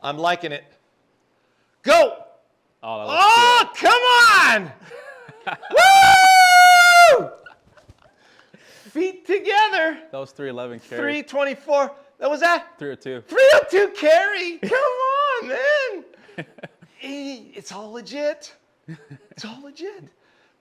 I'm liking it. Go! Oh, come on! Woo! Feet together. that was 311 carry. 324. That was that? 302. 302 carry. Come on, man. It's all legit. It's all legit.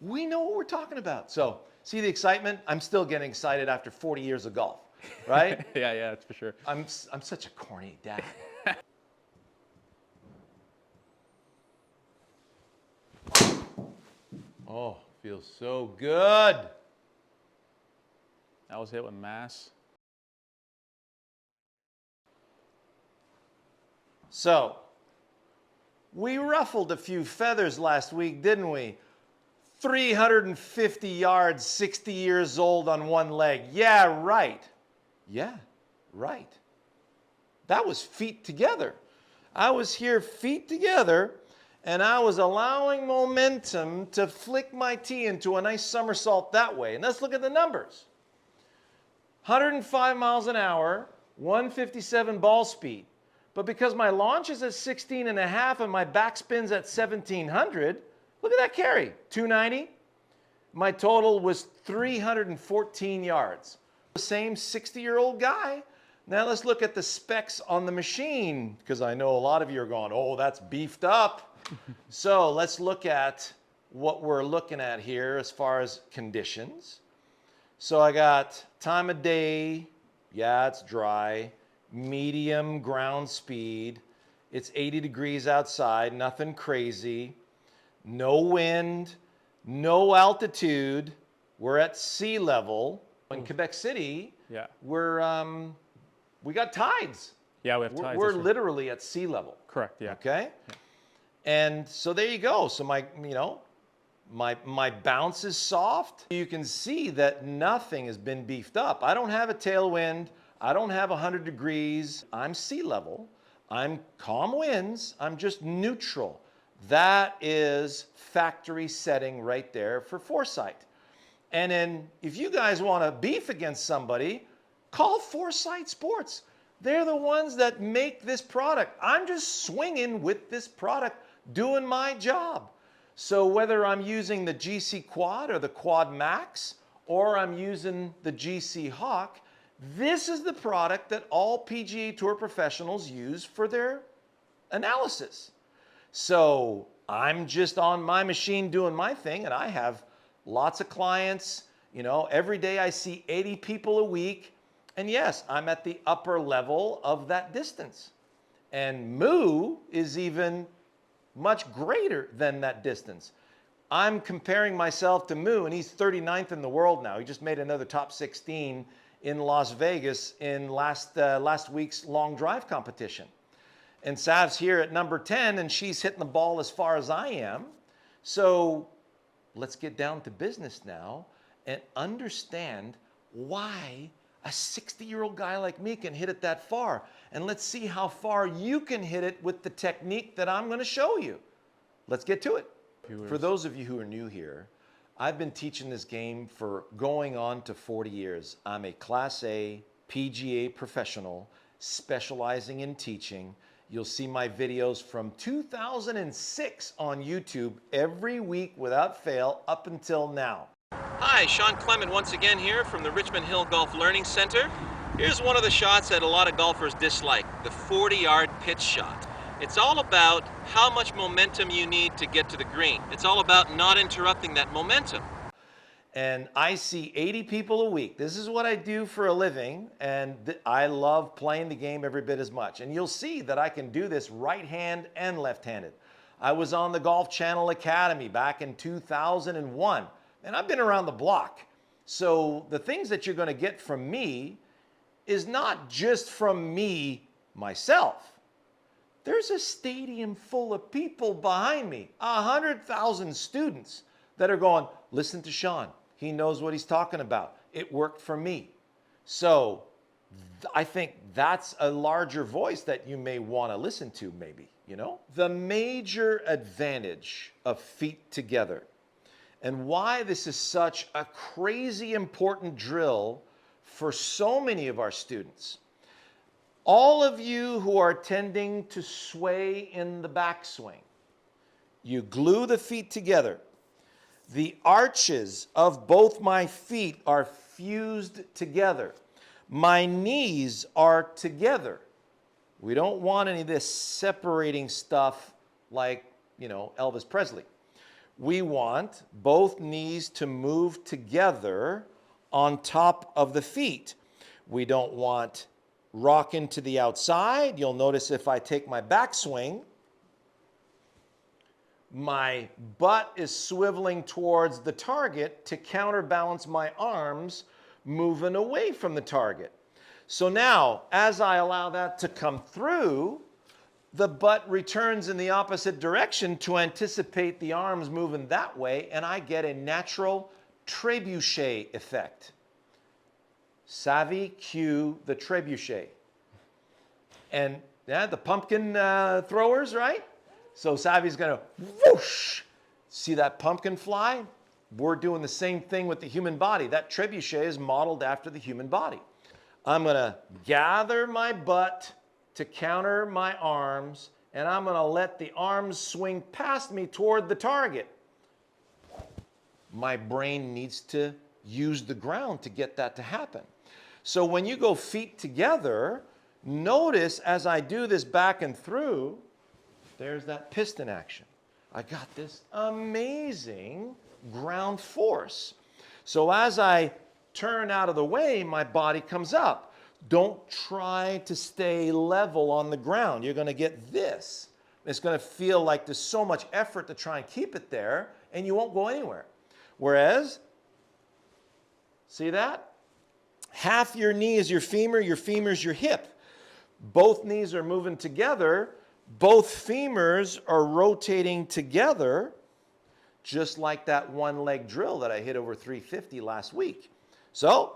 We know what we're talking about. So, see the excitement? I'm still getting excited after 40 years of golf, right? yeah, that's for sure. I'm such a corny dad. Oh, feels so good. That was hit with mass. So, we ruffled a few feathers last week, didn't we? 350 yards, 60 years old on one leg. Yeah, right. Yeah, right. That was feet together. I was here feet together, and I was allowing momentum to flick my tee into a nice somersault that way. And let's look at the numbers. 105 miles an hour, 157 ball speed. But because my launch is at 16 and a half and my backspin's at 1700, look at that carry, 290. My total was 314 yards. The same 60-year-old guy. Now let's look at the specs on the machine, because I know a lot of you are going, oh, that's beefed up. So let's look at what we're looking at here as far as conditions. So I got time of day, yeah, it's dry, medium ground speed, it's 80 degrees outside, nothing crazy, no wind, no altitude, we're at sea level. In Quebec City, Yeah. we got tides. Yeah, we have tides. We're that's right. literally at sea level. Correct, yeah. Okay? Yeah. And so there you go. So my bounce is soft. You can see that nothing has been beefed up. I don't have a tailwind. I don't have 100 degrees. I'm sea level. I'm calm winds. I'm just neutral. That is factory setting right there for Foresight. And then if you guys want to beef against somebody, call Foresight Sports. They're the ones that make this product. I'm just swinging with this product, doing my job. So whether I'm using the GCQUAD or the QUADMAX, or I'm using the GCHAWK, this is the product that all PGA Tour professionals use for their analysis. So I'm just on my machine doing my thing, and I have lots of clients. You know, every day I see 80 people a week. And yes, I'm at the upper level of that distance. And Moo is even much greater than that distance. I'm comparing myself to Moo, and he's 39th in the world now. He just made another top 16 in Las Vegas in last week's long drive competition. And Sav's here at number 10, and she's hitting the ball as far as I am. So let's get down to business now and understand why a 60-year-old guy like me can hit it that far. And let's see how far you can hit it with the technique that I'm going to show you. Let's get to it. For those of you who are new here, I've been teaching this game for going on to 40 years. I'm a Class A PGA professional specializing in teaching. You'll see my videos from 2006 on YouTube every week without fail up until now. Hi, Shawn Clement once again here from the Richmond Hill Golf Learning Center. Here's one of the shots that a lot of golfers dislike, the 40-yard pitch shot. It's all about how much momentum you need to get to the green. It's all about not interrupting that momentum. And I see 80 people a week. This is what I do for a living, and I love playing the game every bit as much. And you'll see that I can do this right-hand and left-handed. I was on the Golf Channel Academy back in 2001, and I've been around the block. So the things that you're going to get from me is not just from me, myself. There's a stadium full of people behind me, 100,000 students that are going, listen to Shawn. He knows what he's talking about. It worked for me. So I think that's a larger voice that you may want to listen to maybe, you know? The major advantage of feet together and why this is such a crazy important drill for so many of our students. All of you who are tending to sway in the backswing, you glue the feet together. The arches of both my feet are fused together. My knees are together. We don't want any of this separating stuff like, Elvis Presley. We want both knees to move together on top of the feet. We don't want rocking to the outside. You'll notice if I take my backswing, my butt is swiveling towards the target to counterbalance my arms moving away from the target. So now, as I allow that to come through, the butt returns in the opposite direction to anticipate the arms moving that way, and I get a natural trebuchet effect. Savvy, cue the trebuchet. And the pumpkin throwers, right? So Savvy's gonna whoosh. See that pumpkin fly? We're doing the same thing with the human body. That trebuchet is modeled after the human body. I'm gonna gather my butt to counter my arms, and I'm gonna let the arms swing past me toward the target. My brain needs to use the ground to get that to happen. So when you go feet together, notice as I do this back and through, there's that piston action. I got this amazing ground force. So as I turn out of the way, my body comes up. Don't try to stay level on the ground. You're going to get this. It's going to feel like there's so much effort to try and keep it there, and you won't go anywhere. Whereas, see that? Half your knee is your femur is your hip. Both knees are moving together. Both femurs are rotating together, just like that one leg drill that I hit over 350 last week. So,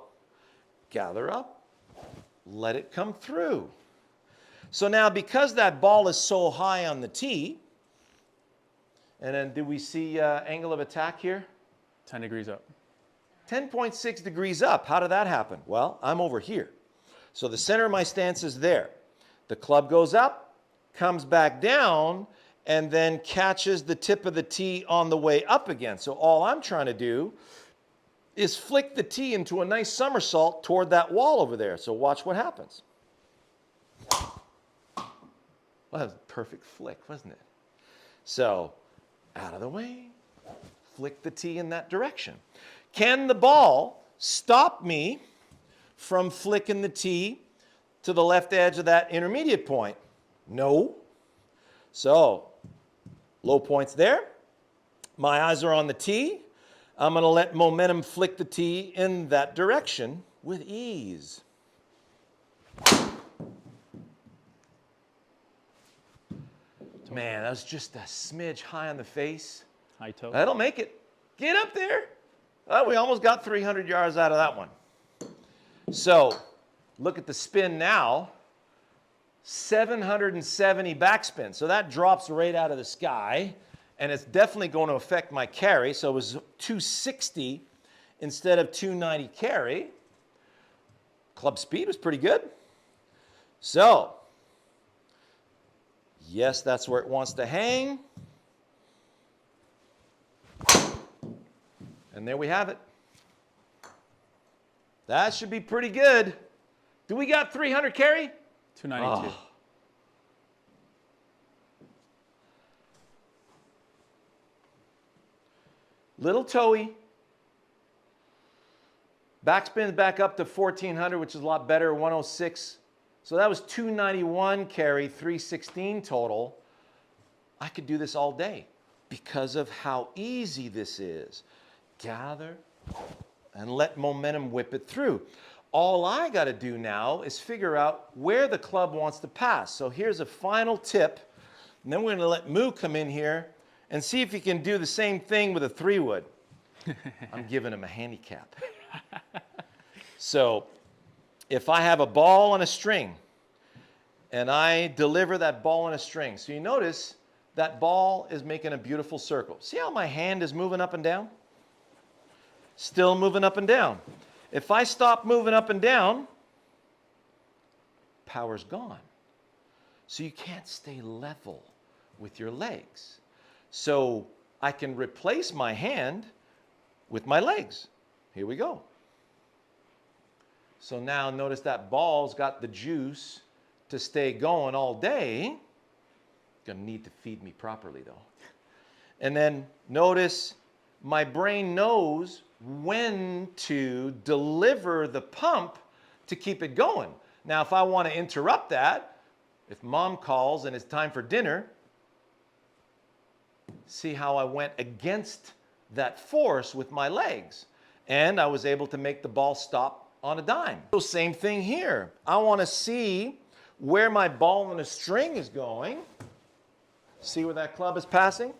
gather up. Let it come through. So now, because that ball is so high on the tee, and then do we see angle of attack here? 10 degrees up. 10.6 degrees up. How did that happen? Well, I'm over here. So the center of my stance is there. The club goes up, comes back down, and then catches the tip of the tee on the way up again. So all I'm trying to do is flick the tee into a nice somersault toward that wall over there. So watch what happens. Well, that was a perfect flick, wasn't it? So out of the way, flick the tee in that direction. Can the ball stop me from flicking the tee to the left edge of that intermediate point? No. So low points there. My eyes are on the tee. I'm going to let momentum flick the tee in that direction with ease. Man, that was just a smidge high on the face. High toe. That'll make it. Get up there. We almost got 300 yards out of that one. So, look at the spin now. 770 backspin. So that drops right out of the sky. And it's definitely going to affect my carry. So it was 260 instead of 290 carry. Club speed was pretty good. So, yes, that's where it wants to hang. And there we have it. That should be pretty good. Do we got 300 carry? 292. Oh. Little toey. Backspin's back up to 1400, which is a lot better, 106. So that was 291 carry, 316 total. I could do this all day because of how easy this is. Gather and let momentum whip it through. All I got to do now is figure out where the club wants to pass. So here's a final tip, and then we're going to let Moo come in here and see if he can do the same thing with a 3-wood. I'm giving him a handicap. So if I have a ball on a string and I deliver that ball on a string, so you notice that ball is making a beautiful circle. See how my hand is moving up and down? Still moving up and down. If I stop moving up and down, power's gone. So you can't stay level with your legs. So I can replace my hand with my legs. Here we go. So now notice that ball's got the juice to stay going all day. Gonna need to feed me properly though. And then notice my brain knows when to deliver the pump to keep it going. Now, if I want to interrupt that, if mom calls and it's time for dinner, see how I went against that force with my legs. And I was able to make the ball stop on a dime. So same thing here. I want to see where my ball on a string is going. See where that club is passing?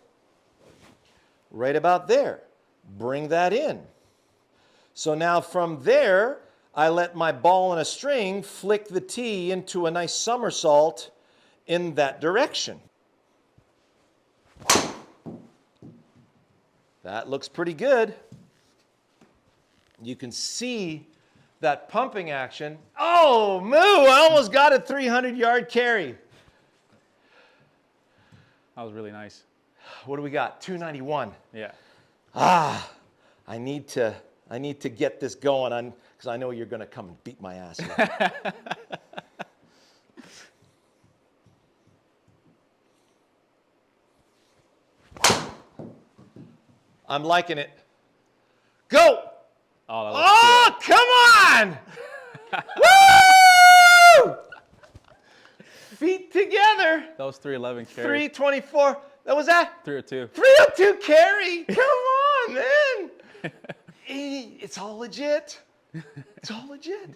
Right about there. Bring that in. So now from there, I let my ball on a string flick the tee into a nice somersault in that direction. That looks pretty good. You can see that pumping action. Oh, moo! I almost got a 300-yard carry. That was really nice. What do we got? 291. Yeah. I need to get this going because I know you're going to come and beat my ass here. I'm liking it. Go! Oh, come on! Woo! Feet together. that was 311 carry. 324. That was that? 302. 302 carry. Come on, man. It's all legit. It's all legit.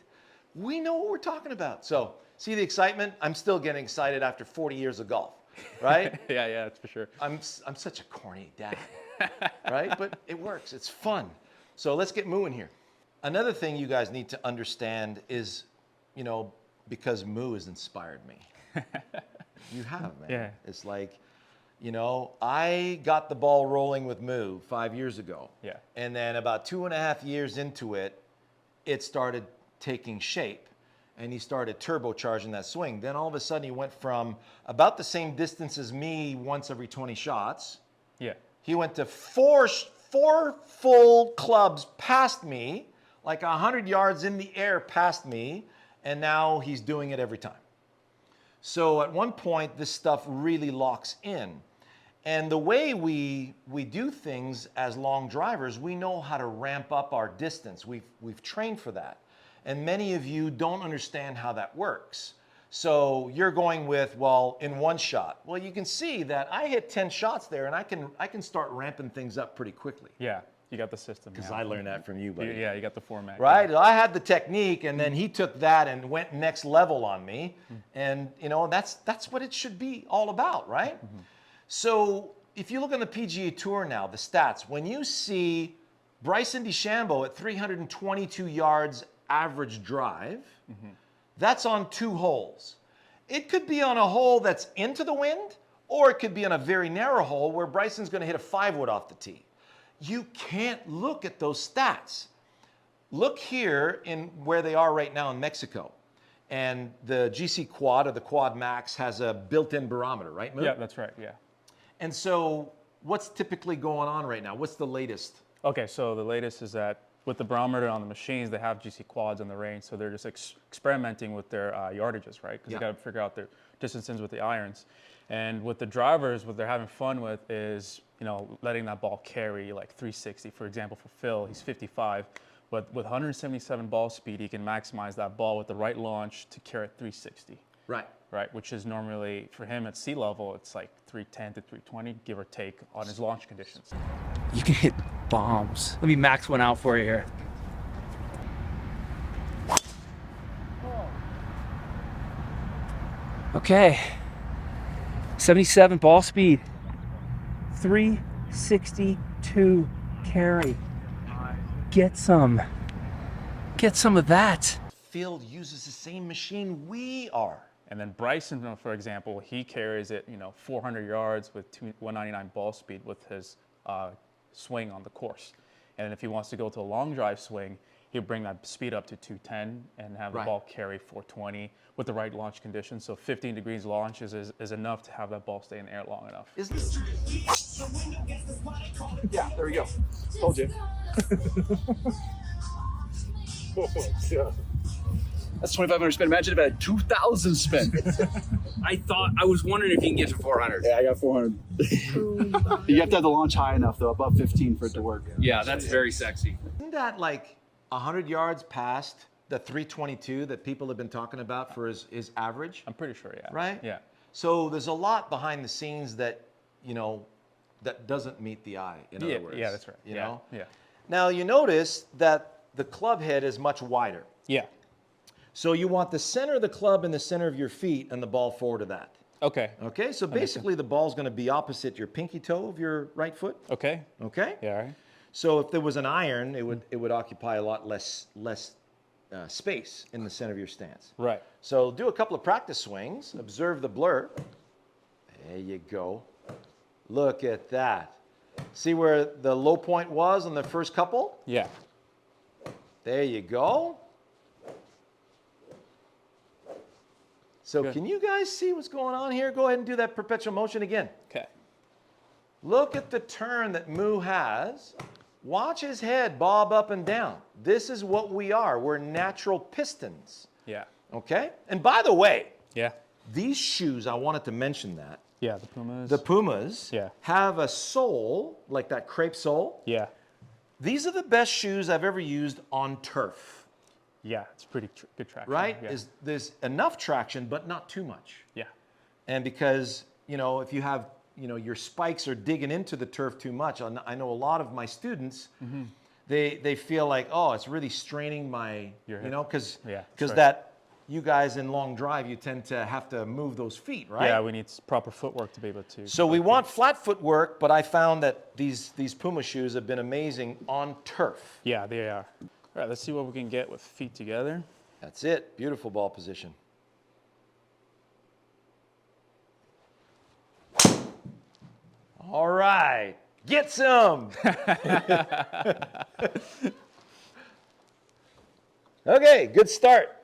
We know what we're talking about. So, see the excitement? I'm still getting excited after 40 years of golf, right? yeah, that's for sure. I'm such a corny dad, right? But it works. It's fun. So let's get moving here. Another thing you guys need to understand is, because Moo has inspired me. You have, man. Yeah. It's like, I got the ball rolling with Moo 5 years ago. Yeah. And then about 2.5 years into it, it started taking shape. And he started turbocharging that swing. Then all of a sudden he went from about the same distance as me once every 20 shots. Yeah. He went to four full clubs past me, like 100 yards in the air past me, and now he's doing it every time. So at one point, this stuff really locks in. And the way we do things as long drivers, we know how to ramp up our distance. We've trained for that. And many of you don't understand how that works. So you're going with, in one shot. Well, you can see that I hit 10 shots there, and I can start ramping things up pretty quickly. Yeah, you got the system. Because I learned that from you, buddy. Yeah, you got the format. Right? Yeah. I had the technique, and then he took that and went next level on me. And, that's what it should be all about, right? Mm-hmm. So if you look on the PGA Tour now, the stats, when you see Bryson DeChambeau at 322 yards average drive, that's on 2 holes. It could be on a hole that's into the wind, or it could be on a very narrow hole where Bryson's going to hit a 5-wood off the tee. You can't look at those stats. Look here in where they are right now in Mexico. And the GCQUAD or the QUADMAX has a built-in barometer, right, Mo? Yeah, that's right, yeah. And so what's typically going on right now? What's the latest? Okay, so the latest is that with the barometer on the machines, they have GCQUADs on the range, so they're just experimenting with their yardages, right? Because you got to figure out their distances with the irons. And with the drivers, what they're having fun with is, letting that ball carry like 360. For example, for Phil, he's 55, but with 177 ball speed, he can maximize that ball with the right launch to carry at 360. Right. Right, which is normally, for him at sea level, it's like 310 to 320, give or take, on his launch conditions. You can hit bombs. Let me max one out for you here. Okay. 77 ball speed. 362 carry. Get some. Get some of that. Phil uses the same machine we are. And then Bryson, for example, he carries it, 400 yards with 199 ball speed with his swing on the course. And if he wants to go to a long drive swing, you bring that speed up to 210 and have the Right. ball carry 420 with the right launch conditions. So 15 degrees launch is enough to have that ball stay in the air long enough. Yeah, there we go. Told you. That's 2,500 spin. Imagine if I had 2,000 spin. I was wondering if you can get to 400. Yeah, I got 400. You have to have the launch high enough, though, above 15 for it to work. Yeah, that's very sexy. Isn't that like 100 yards past the 322 that people have been talking about for his average? I'm pretty sure, yeah. Right? Yeah. So there's a lot behind the scenes that, you know, that doesn't meet the eye, in Yeah, other words. yeah, that's right. You Yeah, know? yeah. Now you notice that the club head is much wider. Yeah. So you want the center of the club in the center of your feet and the ball forward of that. Okay. Okay, so basically the ball's going to be opposite your pinky toe of your right foot. Okay. Okay? Yeah, all right. So if there was an iron, it would occupy a lot less space in the center of your stance. Right. So do a couple of practice swings. Observe the blur. There you go. Look at that. See where the low point was on the first couple? Yeah. There you go. So Good. can you guys see what's going on here? Go ahead and do that perpetual motion again. Okay. Look at the turn that Moo has. Watch his head bob up and down. This is what we are. We're natural pistons. Yeah. Okay? And by the way, Yeah. these shoes, I wanted to mention that. Yeah, the Pumas. The Pumas Yeah. have a sole, like that crepe sole. Yeah. These are the best shoes I've ever used on turf, Yeah, it's pretty good traction. right? Yeah. There's enough traction, but not too much. Yeah. And because, you know, if you have, you know, your spikes are digging into the turf too much, I know a lot of my students, they feel like, oh, it's really straining my, Your you hip. know, because Yeah, that's right. that, you guys in long drive, you tend to have to move those feet, right? Yeah, we need proper footwork to be able to. So we want flat footwork, but I found that these Puma shoes have been amazing on turf. Yeah, they are. All right, let's see what we can get with feet together. That's it. Beautiful ball position. All right. Get some. Okay, good start.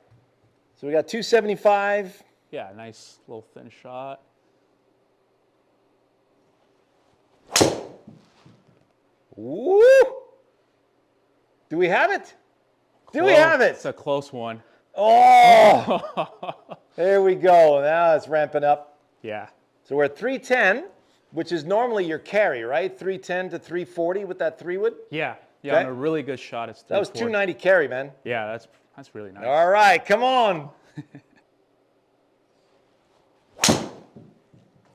So we got 275. Yeah, nice little thin shot. Woo! Do we have it? Do we have it? It's a close one. Oh! There we go. Now it's ramping up. Yeah. So we're at 310, which is normally your carry, right? 310 to 340 with that 3-wood. Yeah. Yeah, Okay. on a really good shot, it's 340. That was 290 carry, man. Yeah, that's really nice. All right, come on.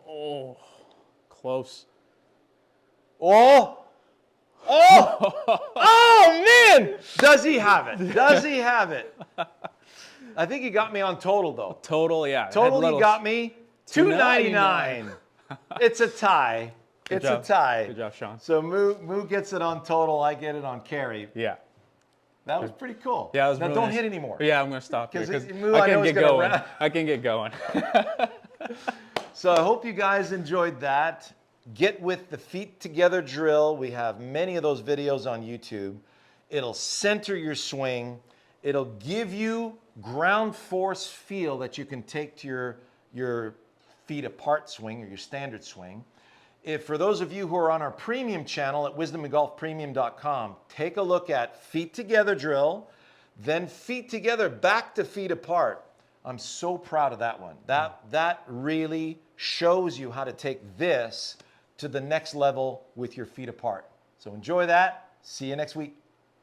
Oh, close. Oh! Oh! Oh, man! Does he have it? Does he have it? I think he got me on total, though. Total, yeah. Total, he little- got me 299. It's a tie. Good It's job. a tie. Good job, Shawn. So Moo gets it on total. I get it on carry. Yeah. That was pretty cool. Yeah, it was Now really don't nice. hit anymore. Yeah, I'm gonna stop here 'Cause because it- Moo, I I know can he's get gonna going. run. I can get going. So I hope you guys enjoyed that. Get with the feet together drill. We have many of those videos on YouTube. It'll center your swing. It'll give you ground force feel that you can take to your feet apart swing or your standard swing. If for those of you who are on our premium channel at wisdomandgolfpremium.com, take a look at feet together drill, then feet together back to feet apart. I'm so proud of that one. That really shows you how to take this to the next level with your feet apart. So enjoy that. See you next week.